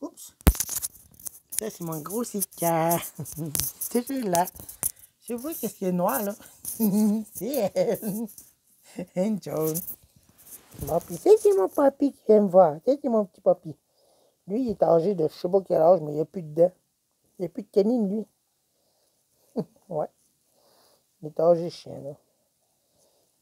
Oups. Ça, c'est mon gros Sika. C'est celui-là. Je vois qu'est-ce qui est noir, là. C'est elle. Une jaune. Bon, puis c'est mon papy qui vient me voir. C'est mon petit papy. Lui, il est âgé de je sais pas quel âge, mais il n'y a plus de dents. Il n'y a plus de canine, lui. Ouais. Il est âgé chien, là.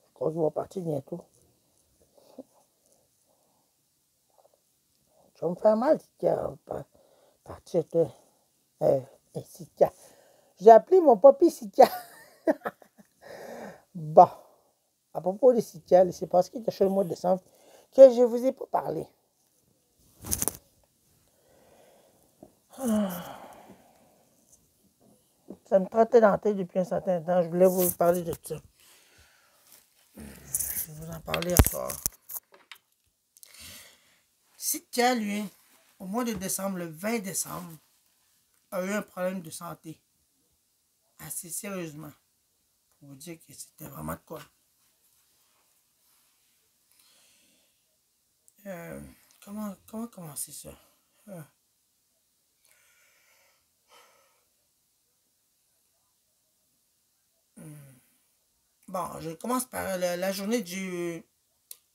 Je crois qu'il va partir bientôt. Ça va me faire mal, Sika. Partir de... Sika. J'ai appelé mon papy Sika. Bon. À propos de Sika, c'est parce qu'il était chez le mois de décembre que je ne vous ai pas parlé. Ça me trottait dans la tête depuis un certain temps. Je voulais vous parler de ça. Je vais vous en parler encore. Sika, lui, au mois de décembre, le 20 décembre, a eu un problème de santé. Assez sérieusement. Pour vous dire que c'était vraiment de quoi. Comment commencer ça? Bon, je commence par la journée du...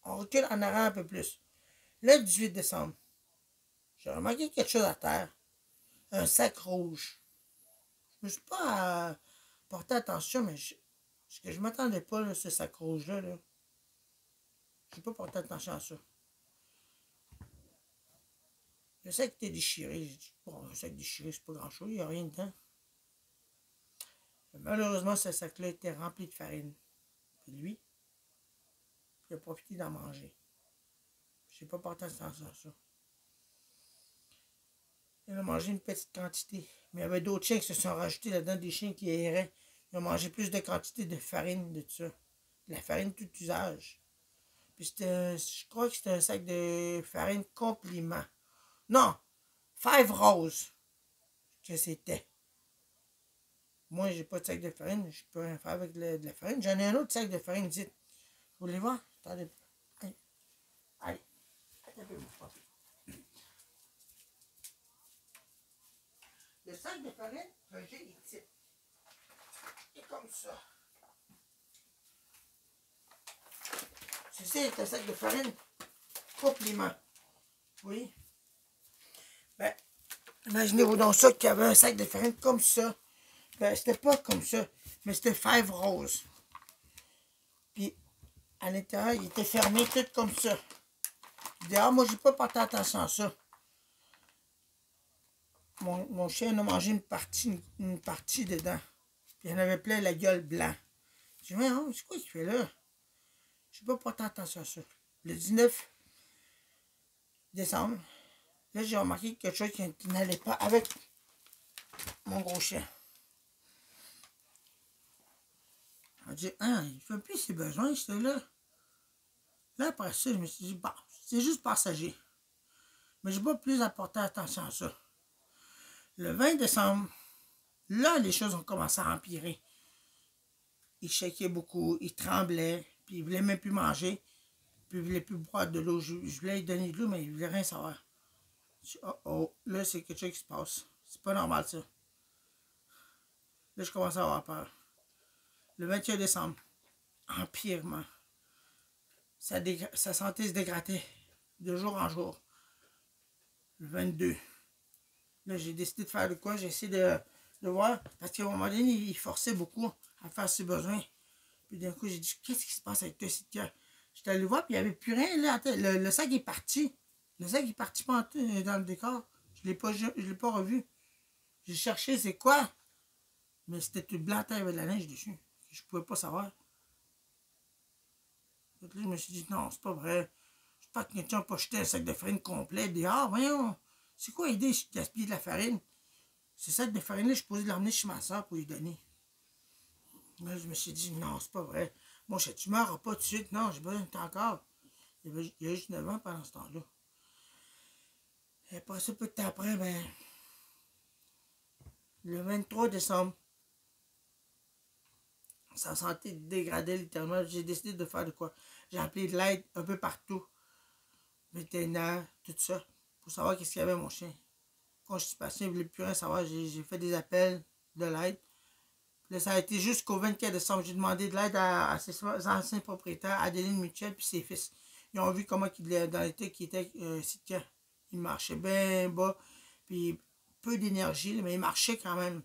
On recule en arrière un peu plus. Le 18 décembre, j'ai remarqué quelque chose à terre. Un sac rouge. Je ne me suis pas porté attention, mais ce que je ne m'attendais pas, là, ce sac rouge-là. Là. Je n'ai pas porté attention à ça. Le sac était déchiré. J'ai dit, bon, le sac déchiré, c'est pas grand-chose, il n'y a rien dedans. Malheureusement, ce sac-là était rempli de farine. Puis lui, il a profité d'en manger. Je n'ai pas porté attention à ça. Il a mangé une petite quantité. Mais il y avait d'autres chiens qui se sont rajoutés là-dedans, des chiens qui erraient. Ils ont mangé plus de quantité de farine, de tout ça. De la farine tout usage. Puis c'était, je crois que c'était un sac de farine compliment. Non, Five Rose que c'était. Moi, j'ai pas de sac de farine, je peux rien faire avec de la farine. J'en ai un autre sac de farine, dites. Vous voulez voir? Attendez. Allez. Allez. Attendez, mon papi. Le sac de farine que j'ai ici. Et comme ça. Ceci est un sac de farine compliment. Oui. Ben, imaginez-vous donc ça qu'il y avait un sac de farine comme ça. Ben, c'était pas comme ça, mais c'était Five Rose. Puis, à l'intérieur, il était fermé tout comme ça. D'ailleurs, moi, j'ai pas porté attention à ça. Mon chien a mangé une partie dedans. Puis, il en avait plein la gueule blanc. J'ai dit, mais oh, c'est quoi qu'il fait là? J'ai pas porté attention à ça. Le 19 décembre, là, j'ai remarqué quelque chose qui n'allait pas avec mon gros chien. On dit, ah, il ne fait plus ses besoins, c'était là. Là, après ça, je me suis dit, bah, c'est juste passager. Mais je n'ai pas plus apporté attention à ça. Le 20 décembre, là, les choses ont commencé à empirer. Il shakeait beaucoup, il tremblait, puis il ne voulait même plus manger, puis il ne voulait plus boire de l'eau. Je voulais lui donner de l'eau, mais il ne voulait rien savoir. Je dis, oh oh, là, c'est quelque chose qui se passe. C'est pas normal, ça. Là, je commence à avoir peur. Le 21 décembre, empirement. Sa santé se dégradait de jour en jour. Le 22. Là, j'ai décidé de faire de quoi? J'ai essayé de voir. Parce qu'à un moment donné, il forçait beaucoup à faire ses besoins. Puis d'un coup, j'ai dit, qu'est-ce qui se passe avec toi, Sika? J'étais allé voir, puis il n'y avait plus rien. Là. Le sac est parti. Le sac est parti dans le décor. Je ne l'ai pas revu. J'ai cherché, c'est quoi? Mais c'était tout blanc, il y avait de la neige dessus. Je ne pouvais pas savoir. Donc là, je me suis dit, non, c'est pas vrai. Je pense que quelqu'un n'a pas jeté un sac de farine complet dehors. Voyons, c'est quoi l'idée de gaspiller de la farine? Ce sac de farine-là, je suis posé l'emmener chez ma soeur pour lui donner. Là, je me suis dit, non, c'est pas vrai. Moi, tu ne meurs pas tout de suite. Non, j'ai besoin de temps encore. Il y a juste 9 ans pendant ce temps-là. Et après ça, peu de temps après, ben, le 23 décembre, sa santé dégradait littéralement. J'ai décidé de faire de quoi? J'ai appelé de l'aide un peu partout. Vétérinaire, tout ça, pour savoir qu'est-ce qu'il y avait mon chien. constipation, il ne voulait plus rien savoir. J'ai fait des appels de l'aide. Là, ça a été jusqu'au 24 décembre. J'ai demandé de l'aide à ses anciens propriétaires, Adeline Mitchell puis ses fils. Ils ont vu comment dans l'état qui était Sitka. Il marchait bien bas, puis peu d'énergie, mais il marchait quand même.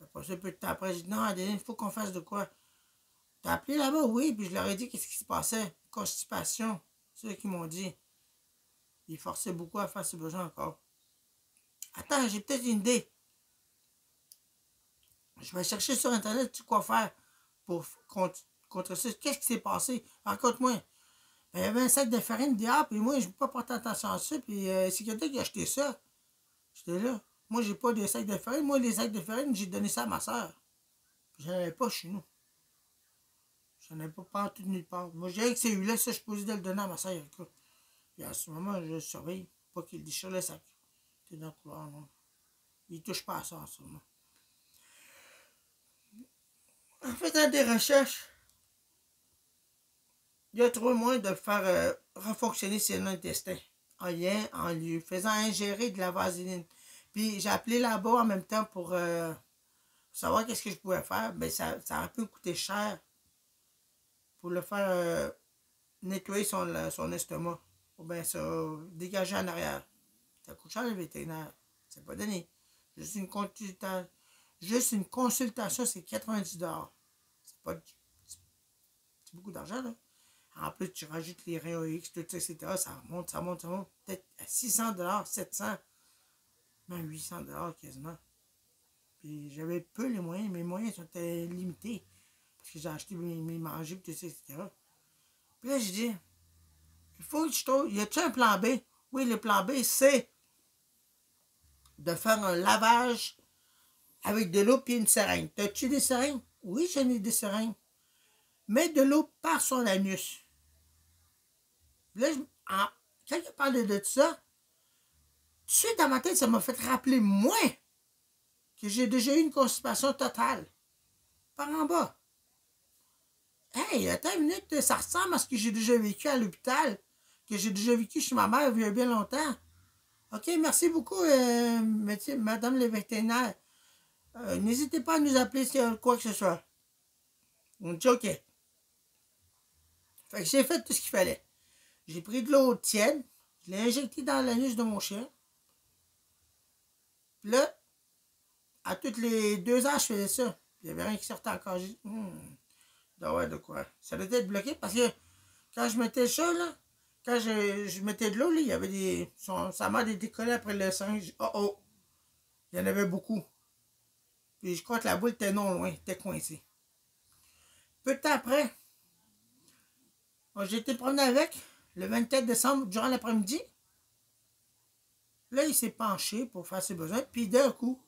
Après ça, peu de temps après, j'ai dit non, Adeline, il faut qu'on fasse de quoi. T'as appelé là-bas? Oui, puis je leur ai dit qu'est-ce qui se passait. Constipation. C'est eux qui m'ont dit. Ils forçaient beaucoup à faire ses besoins encore. Attends, j'ai peut-être une idée. Je vais chercher sur Internet quoi faire pour contre ça. Qu'est-ce qui s'est passé? Raconte-moi. Ben, il y avait un sac de farine dehors, puis moi, je n'ai pas porté attention à ça, puis c'est quelqu'un qui a acheté ça. J'étais là. Moi, j'ai pas de sac de farine. Moi, les sacs de farine, j'ai donné ça à ma soeur. J'en avais pas chez nous. J'en avais pas tout nulle part. Moi, j'ai que c'est eu là, ça, je suis posé de le donner à ma soeur. Puis à ce moment, je surveille. Pas qu'il déchire le sac. C'est dans le couloir, non. Il touche pas à ça, en ce moment. En faisant des recherches, il a trouvé moyen de faire refonctionner ses intestins en lui faisant ingérer de la vaseline. Puis j'ai appelé là-bas en même temps pour savoir qu'est-ce que je pouvais faire. Mais ça a un peu coûté cher pour le faire nettoyer son estomac. Ou bien ça dégager en arrière. Ça coûte cher le vétérinaire. C'est pas donné. Juste une consultation, c'est 90$. C'est beaucoup d'argent, là. En plus, tu rajoutes les rayons X, tout ça, etc. Ça monte. Peut-être à 600$, 700$, même 800$ quasiment. Puis j'avais peu les moyens. Mes moyens étaient limités. Parce que j'ai acheté mes manger, tout ça, etc. Puis là, je dis, il faut que je trouve. Y a-t-il un plan B? Oui, le plan B, c'est de faire un lavage avec de l'eau et une seringue. T'as-tu des seringues? Oui, j'en ai des seringues. Mets de l'eau par son anus. Là, quand il parle de ça, tout de suite dans ma tête, ça m'a fait rappeler, moi, que j'ai déjà eu une constipation totale. Par en bas. Hey, attends une minute, ça ressemble à ce que j'ai déjà vécu à l'hôpital, que j'ai déjà vécu chez ma mère il y a bien longtemps. OK, merci beaucoup, madame le vétérinaire. N'hésitez pas à nous appeler si quoi que ce soit. On dit OK. Fait que j'ai fait tout ce qu'il fallait. J'ai pris de l'eau tiède, je l'ai injecté dans l'anus de mon chien. Puis là, à toutes les 2 heures, je faisais ça. Il n'y avait rien qui sortait encore. J'ai dit, de quoi? Ça devait être bloqué parce que quand je mettais ça, là, quand je mettais de l'eau, il y avait des. Ça m'a décollé après le singe. Oh! Il y en avait beaucoup. Puis je crois que la boule était non loin, était coincée. Peu de temps après, j'ai été promener avec le 24 décembre durant l'après-midi. Là, il s'est penché pour faire ses besoins, puis d'un coup,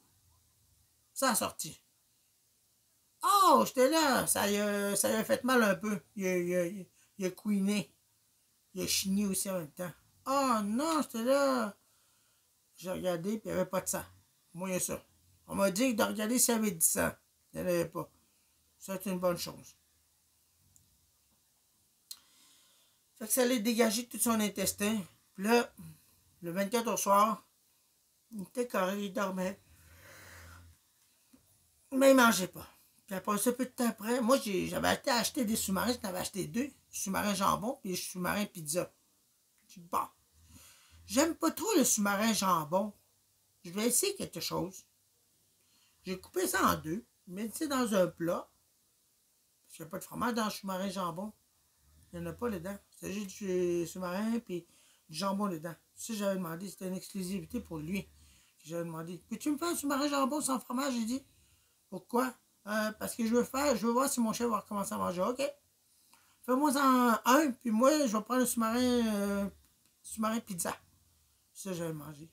ça a sorti. Oh, j'étais là, ça lui a fait mal un peu. Il a couiné. Il a chigné aussi en même temps. Oh non, j'étais là. J'ai regardé, puis il n'y avait pas de sang. Moi, il y a ça. On m'a dit de regarder s'il y avait du sang. Il n'y en avait pas. Ça, c'est une bonne chose. Fait que ça allait dégager tout son intestin. Puis là, le 24 au soir, il était carré, il dormait. Mais il ne mangeait pas. Puis après ça, peu de temps après, moi, j'avais été acheter des sous-marins. J'en avais acheté 2. Sous-marin jambon, puis sous-marin pizza. Je dis, bon, j'aime pas trop le sous-marin jambon. Je vais essayer quelque chose. J'ai coupé ça en 2, mis ça dans un plat. Parce qu'il n'y a pas de fromage dans le sous-marin jambon. Il n'y en a pas dedans. C'est juste du sous-marin et du jambon dedans. Ça, j'avais demandé. C'était une exclusivité pour lui. J'avais demandé, peux-tu me faire un sous-marin jambon sans fromage? J'ai dit, pourquoi? Parce que je veux voir si mon chef va recommencer à manger. OK. Fais-moi un, puis moi, je vais prendre le sous-marin pizza. Ça, j'avais mangé.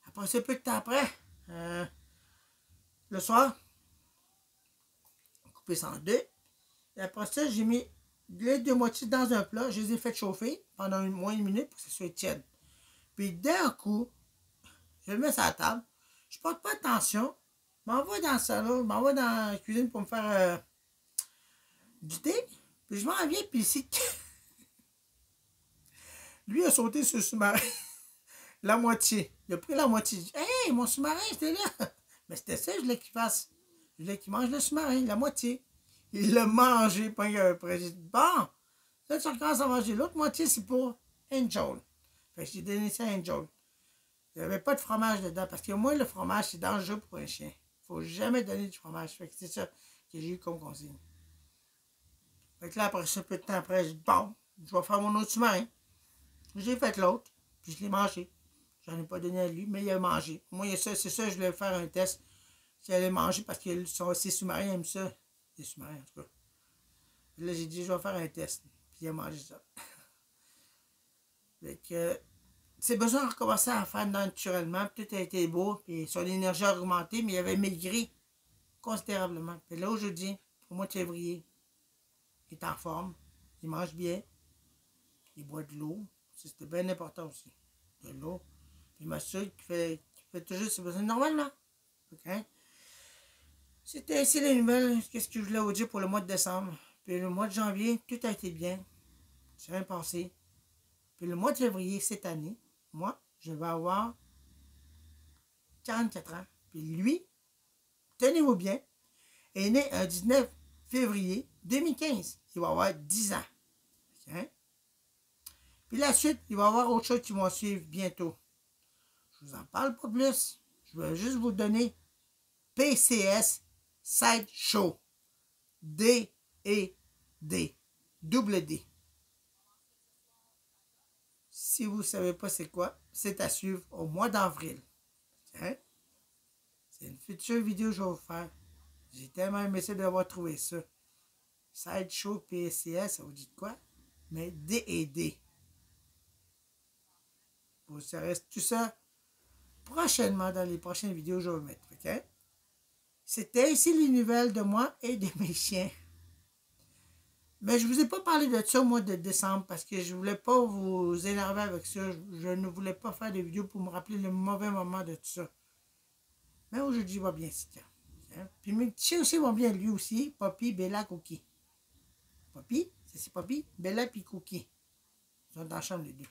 Après ça, peu de temps après, le soir, coupé ça en 2. Et après ça, j'ai mis les 2 moitiés dans un plat. Je les ai fait chauffer pendant moins une minute pour que ça soit tiède. Puis d'un coup, je le mets sur la table. Je porte pas attention. Je m'en vais dans le salon, je m'en vais dans la cuisine pour me faire du thé. Puis je m'en viens, puis ici, lui a sauté sur le sous-marin. La moitié. Il a pris la moitié. Hey, mon sous-marin, c'était là. Mais c'était ça, je voulais qu'il fasse. Je voulais qu'il mange le sous-marin, la moitié. Il l'a mangé, pas après. J'ai dit, bon, là, tu recommences à manger. L'autre moitié, c'est pour Angel. Fait que j'ai donné ça à Angel. Il n'y avait pas de fromage dedans, parce que moi, le fromage, c'est dangereux pour un chien. Il ne faut jamais donner du fromage. Fait que c'est ça que j'ai eu comme consigne. Fait que là, après ça, peu de temps après, j'ai dit, bon, je vais faire mon autre sous-marin. J'ai fait l'autre, puis je l'ai mangé. J'en ai pas donné à lui, mais il a mangé. Moi, c'est ça, je voulais faire un test. S'il allait manger, parce que ses sous-marins aiment ça. Les sous-marins, en tout cas. Là, j'ai dit, je vais faire un test. Puis il a mangé ça. Fait que, ses besoins ont recommencé à faire naturellement. Puis tout a été beau. Puis son énergie a augmenté, mais il avait maigri considérablement. Puis là, aujourd'hui, au mois de février, il est en forme. Il mange bien. Il boit de l'eau. C'était bien important aussi. De l'eau. Puis il m'assure qu'il fait toujours ses besoins normalement. Okay? C'était ainsi les nouvelles. Qu'est-ce que je voulais vous dire pour le mois de décembre. Puis le mois de janvier, tout a été bien. C'est rien passé. Puis le mois de février, cette année, moi, je vais avoir 44 ans. Puis lui, tenez-vous bien, est né un 19 février 2015. Il va avoir 10 ans. Okay? Puis la suite, il va y avoir autre chose qui vont suivre bientôt. Je vous en parle pas plus. Je vais juste vous donner PCS Sideshow. D-E-D. Double D. Si vous ne savez pas c'est quoi, c'est à suivre au mois d'avril. Hein? C'est une future vidéo que je vais vous faire. J'ai tellement aimé ça d'avoir trouvé ça. Sideshow PCS, ça vous dit de quoi? Mais D&D. Bon, ça reste tout ça prochainement dans les prochaines vidéos que je vais vous mettre. Okay? C'était ici les nouvelles de moi et de mes chiens. Mais je ne vous ai pas parlé de ça au mois de décembre parce que je ne voulais pas vous énerver avec ça. Je ne voulais pas faire des vidéos pour me rappeler le mauvais moment de tout ça. Mais aujourd'hui, il va bien, c'est hein? Puis mes petits chiens aussi vont bien, lui aussi. Poppy, Bella, Cookie. Poppy, c'est Poppy, Bella et Cookie. Ils sont dans la chambre les deux.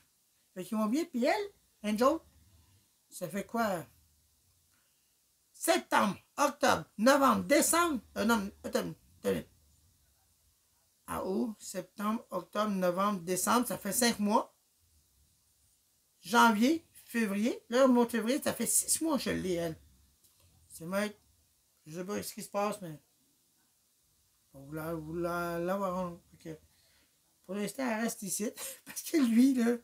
Fait qu'ils vont bien. Puis elle, Angel, ça fait quoi? Septembre, octobre, novembre, décembre. Non, attends. Août, septembre, octobre, novembre, décembre, ça fait 5 mois. Janvier, février. Là, au mois de février, ça fait 6 mois que je l'ai, elle. C'est mec, je sais pas ce qui se passe, mais vous l'avoir. Okay. Pour l'instant, elle reste ici. Parce que lui, là,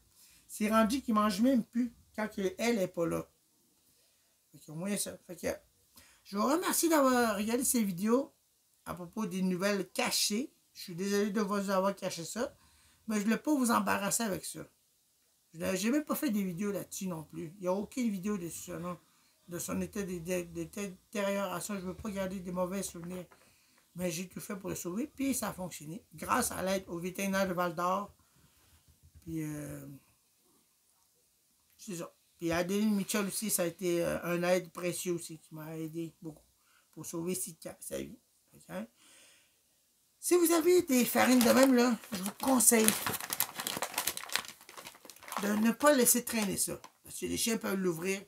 c'est rendu qu'il mange même plus quand elle n'est pas là. Fait que, au moins ça. Fait que, je vous remercie d'avoir regardé ces vidéos à propos des nouvelles cachées. Je suis désolé de vous avoir caché ça, mais je ne voulais pas vous embarrasser avec ça. Je n'ai même pas fait des vidéos là-dessus non plus. Il n'y a aucune vidéo de ça, non. De son état de détérioration. Je ne veux pas garder des mauvais souvenirs. Mais j'ai tout fait pour le sauver, puis ça a fonctionné. Grâce à l'aide au vétérinaire de Val-d'Or. Puis, c'est ça. Puis Adeline Mitchell aussi, ça a été un aide précieux aussi, qui m'a aidé beaucoup pour sauver Sitka, sa vie. Okay? Si vous avez des farines de même, là, je vous conseille de ne pas laisser traîner ça. Parce que les chiens peuvent l'ouvrir,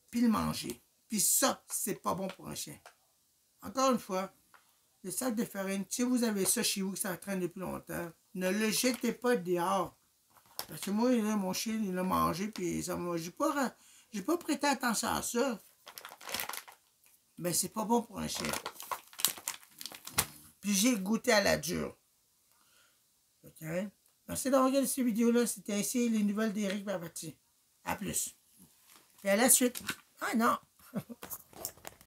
puis le manger. Puis ça, c'est pas bon pour un chien. Encore une fois, le sac de farine, si vous avez ça chez vous, que ça traîne depuis longtemps, ne le jetez pas dehors. Parce que moi, là, mon chien, il l'a mangé, puis ça m'a. J'ai pas prêté attention à ça. Mais c'est pas bon pour un chien. Puis j'ai goûté à la dure. OK? Merci d'avoir regardé cette vidéo-là. C'était ainsi les nouvelles d'Éric Barbati. À plus. Et à la suite. Ah non!